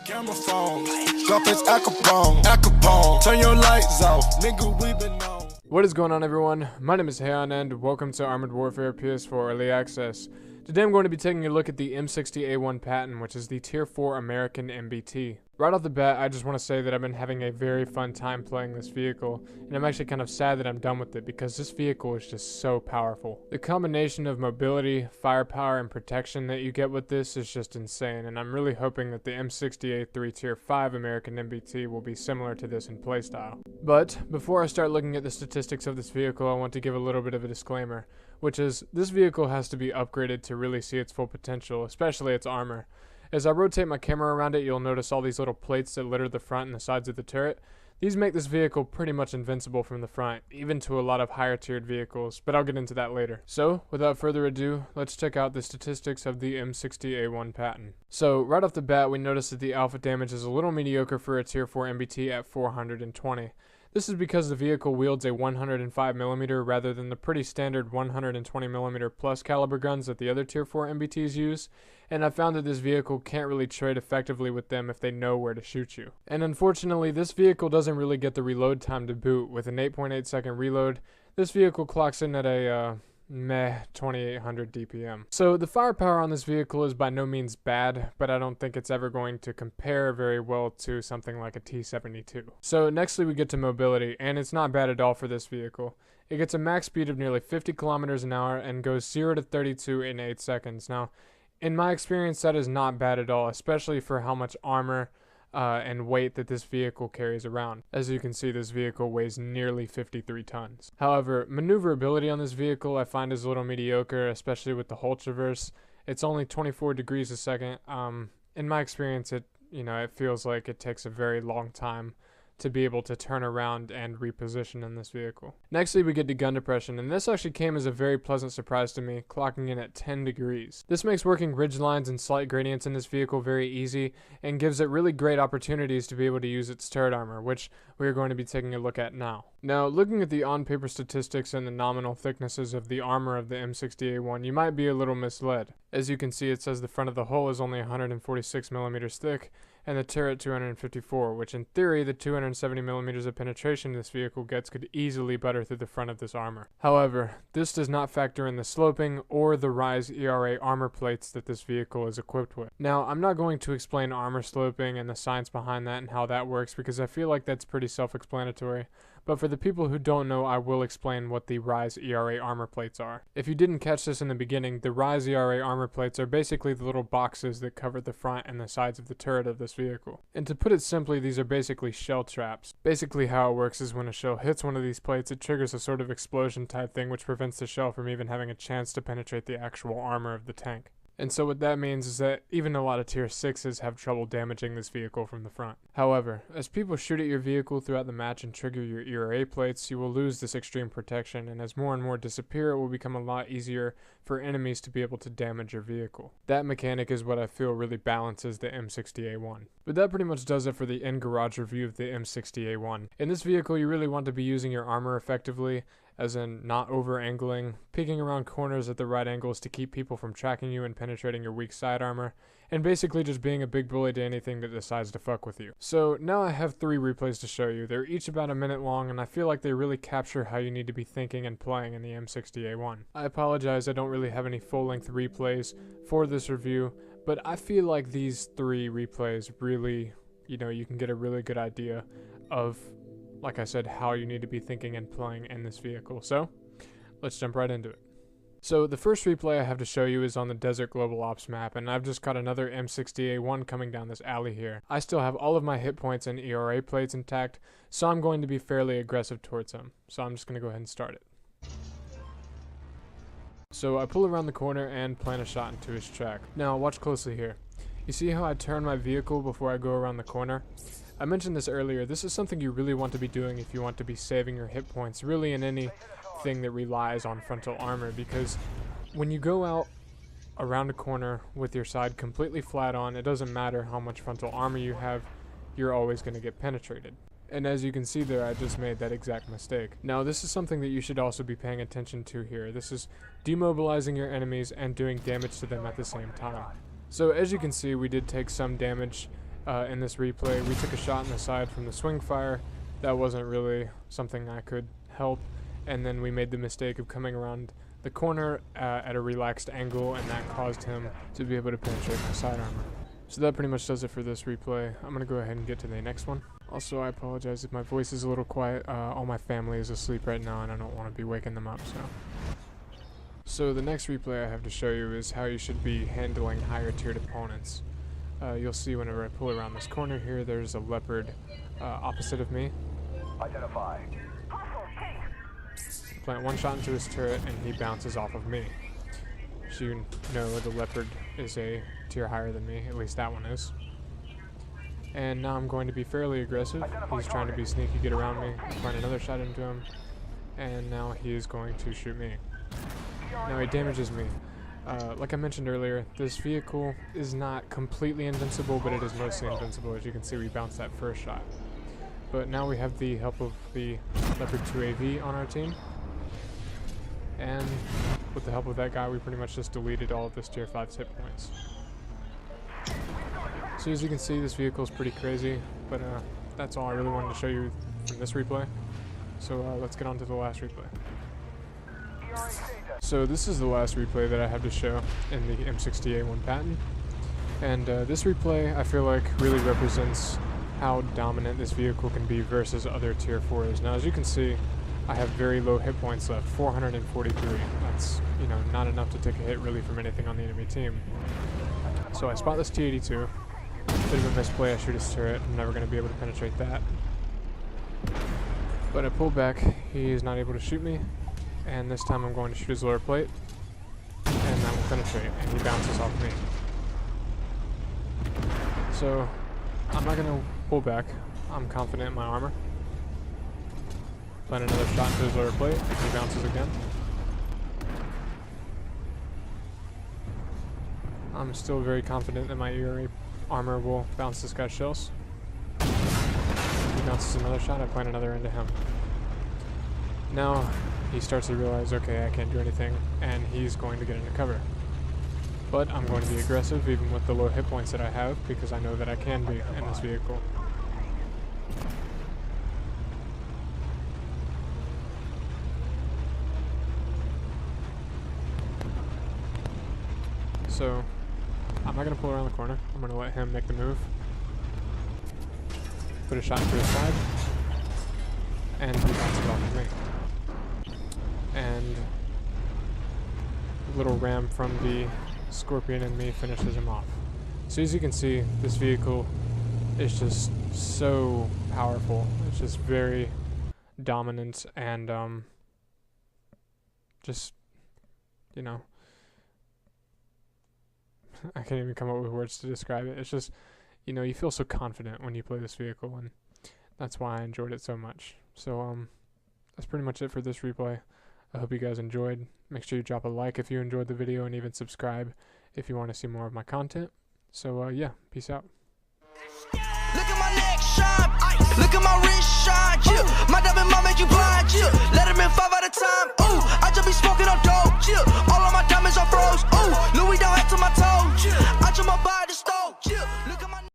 Camera phone, Scarface Acapone, turn your lights off, nigga, we been on. What is going on, everyone? My name is Hayon and welcome to Armored Warfare PS4 Early Access. Today I'm going to be taking a look at the M60A1 Patton, which is the Tier 4 American MBT. Right off the bat, I just want to say that I've been having a very fun time playing this vehicle, and I'm actually kind of sad that I'm done with it because this vehicle is just so powerful. The combination of mobility, firepower, and protection that you get with this is just insane, and I'm really hoping that the M60A3 Tier 5 American MBT will be similar to this in playstyle. But before I start looking at the statistics of this vehicle, I want to give a little bit of a disclaimer, which is this vehicle has to be upgraded to really see its full potential, especially its armor. As I rotate my camera around it, you'll notice all these little plates that litter the front and the sides of the turret. These make this vehicle pretty much invincible from the front, even to a lot of higher tiered vehicles, but I'll get into that later. So, without further ado, let's check out the statistics of the M60A1 Patton. So, right off the bat, we notice that the alpha damage is a little mediocre for a Tier 4 MBT at 420. This is because the vehicle wields a 105mm rather than the pretty standard 120mm plus caliber guns that the other Tier 4 MBTs use, and I found that this vehicle can't really trade effectively with them if they know where to shoot you. And unfortunately, this vehicle doesn't really get the reload time to boot. With an 8.8 second reload, this vehicle clocks in at a meh 2800 DPM. So the firepower on this vehicle is by no means bad, but I don't think it's ever going to compare very well to something like a T-72. So nextly we get to mobility, and it's not bad at all for this vehicle. It gets a max speed of nearly 50 kilometers an hour and goes 0 to 32 in 8 seconds. Now, in my experience, that is not bad at all, especially for how much armor and weight that this vehicle carries around. As you can see, this vehicle weighs nearly 53 tons. However, maneuverability on this vehicle I find is a little mediocre, especially with the hull traverse. It's only 24 degrees a second. In my experience, it feels like it takes a very long time to be able to turn around and reposition in this vehicle. Nextly, we get to gun depression, and this actually came as a very pleasant surprise to me, clocking in at 10 degrees. This makes working ridge lines and slight gradients in this vehicle very easy, and gives it really great opportunities to be able to use its turret armor, which we are going to be taking a look at now. Now, looking at the on-paper statistics and the nominal thicknesses of the armor of the M60A1, you might be a little misled. As you can see, it says the front of the hull is only 146mm thick, and the turret 254, which in theory the 270mm of penetration this vehicle gets could easily butter through the front of this armor. However, this does not factor in the sloping or the Rise ERA armor plates that this vehicle is equipped with. Now, I'm not going to explain armor sloping and the science behind that and how that works because I feel like that's pretty self-explanatory. But for the people who don't know, I will explain what the Rise ERA armor plates are. If you didn't catch this in the beginning, the Rise ERA armor plates are basically the little boxes that cover the front and the sides of the turret of this vehicle. And to put it simply, these are basically shell traps. Basically how it works is when a shell hits one of these plates, it triggers a sort of explosion type thing which prevents the shell from even having a chance to penetrate the actual armor of the tank. And so what that means is that even a lot of Tier 6s have trouble damaging this vehicle from the front. However, as people shoot at your vehicle throughout the match and trigger your ERA plates, you will lose this extreme protection, and as more and more disappear, it will become a lot easier for enemies to be able to damage your vehicle. That mechanic is what I feel really balances the M60A1. But that pretty much does it for the in-garage review of the M60A1. In this vehicle, you really want to be using your armor effectively, as in not over-angling, peeking around corners at the right angles to keep people from tracking you and penetrating your weak side armor, and basically just being a big bully to anything that decides to fuck with you. So now I have 3 replays to show you. They're each about a minute long, and I feel like they really capture how you need to be thinking and playing in the M60A1. I apologize, I don't really have any full-length replays for this review, but I feel like these 3 replays really, you can get a really good idea of, like I said, how you need to be thinking and playing in this vehicle. So, let's jump right into it. So, the first replay I have to show you is on the Desert Global Ops map, and I've just got another M60A1 coming down this alley here. I still have all of my hit points and ERA plates intact, so I'm going to be fairly aggressive towards him. So I'm just going to go ahead and start it. So, I pull around the corner and plant a shot into his track. Now, watch closely here. You see how I turn my vehicle before I go around the corner? I mentioned this earlier, this is something you really want to be doing if you want to be saving your hit points, really in anything that relies on frontal armor, because when you go out around a corner with your side completely flat on, it doesn't matter how much frontal armor you have, you're always going to get penetrated. And as you can see there, I just made that exact mistake. Now, this is something that you should also be paying attention to here. This is demobilizing your enemies and doing damage to them at the same time. So as you can see, we did take some damage in this replay. We took a shot in the side from the swing fire. That wasn't really something I could help, and then we made the mistake of coming around the corner at a relaxed angle, and that caused him to be able to penetrate my side armor. So that pretty much does it for this replay. I'm going to go ahead and get to the next one. Also, I apologize if my voice is a little quiet. All my family is asleep right now, and I don't want to be waking them up. So the next replay I have to show you is how you should be handling higher tiered opponents. You'll see whenever I pull around this corner here, there's a leopard opposite of me. Identify. Plant one shot into his turret, and he bounces off of me. So you know the leopard is a tier higher than me, at least that one is. And now I'm going to be fairly aggressive. He's trying to be sneaky, get around me, plant another shot into him, and now he is going to shoot me. Now he damages me. Like I mentioned earlier, this vehicle is not completely invincible, but it is mostly invincible. As you can see, we bounced that first shot. But now we have the help of the Leopard 2AV on our team. And with the help of that guy, we pretty much just deleted all of this tier 5's hit points. So as you can see, this vehicle is pretty crazy, but that's all I really wanted to show you from this replay. So let's get on to the last replay. So this is the last replay that I have to show in the M60A1 Patton. And this replay, I feel like, really represents how dominant this vehicle can be versus other tier 4s. Now, as you can see, I have very low hit points left, 443. That's, not enough to take a hit really from anything on the enemy team. So I spot this T-82. Bit of a misplay, I shoot his turret. I'm never going to be able to penetrate that. But I pull back, he is not able to shoot me. And this time I'm going to shoot his lower plate. And that will penetrate, and he bounces off me. So I'm not going to pull back. I'm confident in my armor. Plant another shot into his lower plate. He bounces again. I'm still very confident that my armor will bounce this guy's shells. He bounces another shot. I plant another into him. Now he starts to realize, okay, I can't do anything, and he's going to get into cover. But I'm going to be aggressive, even with the low hit points that I have, because I know that I can be in this vehicle. So I'm not going to pull around the corner. I'm going to let him make the move. Put a shot into his side. And he bounces off of me. And the little ram from the Scorpion and me finishes him off. So as you can see, this vehicle is just so powerful. It's just very dominant and just, I can't even come up with words to describe it. It's just, you feel so confident when you play this vehicle, and that's why I enjoyed it so much. So that's pretty much it for this replay. I hope you guys enjoyed. Make sure you drop a like if you enjoyed the video, and even subscribe if you want to see more of my content. So yeah, peace out. Look at my neck shine, look at my wrist shine.